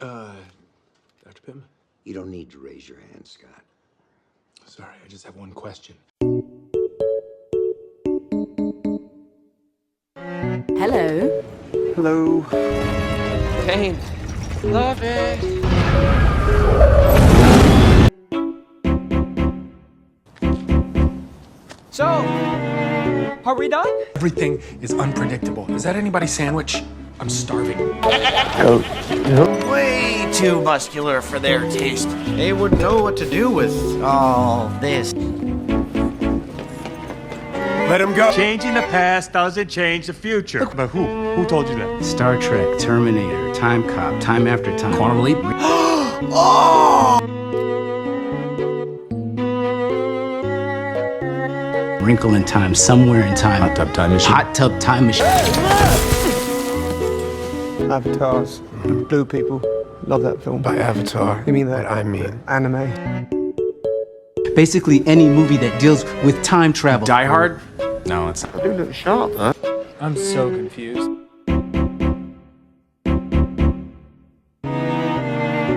Dr. Pym? You don't need to raise your hand, Scott. Sorry, I just have one question. Hello. Hello. Pain. Love it. So, are we done? Everything is unpredictable. Is that anybody's sandwich? I'm starving. Way too muscular for their taste. They would know what to do with all this. Let him go. Changing the past doesn't change the future. But who? Who told you that? Star Trek, Terminator, Time Cop, Time After Time. Quantum Leap? Wrinkle in Time, Somewhere in Time. Hot Tub Time Machine. Hot Tub Time Machine. Avatars, blue people. Love that film. By Avatar. You mean that? What I mean. Anime. Basically, any movie that deals with time travel. Die Hard? No, it's not. You look sharp, huh? I'm so confused.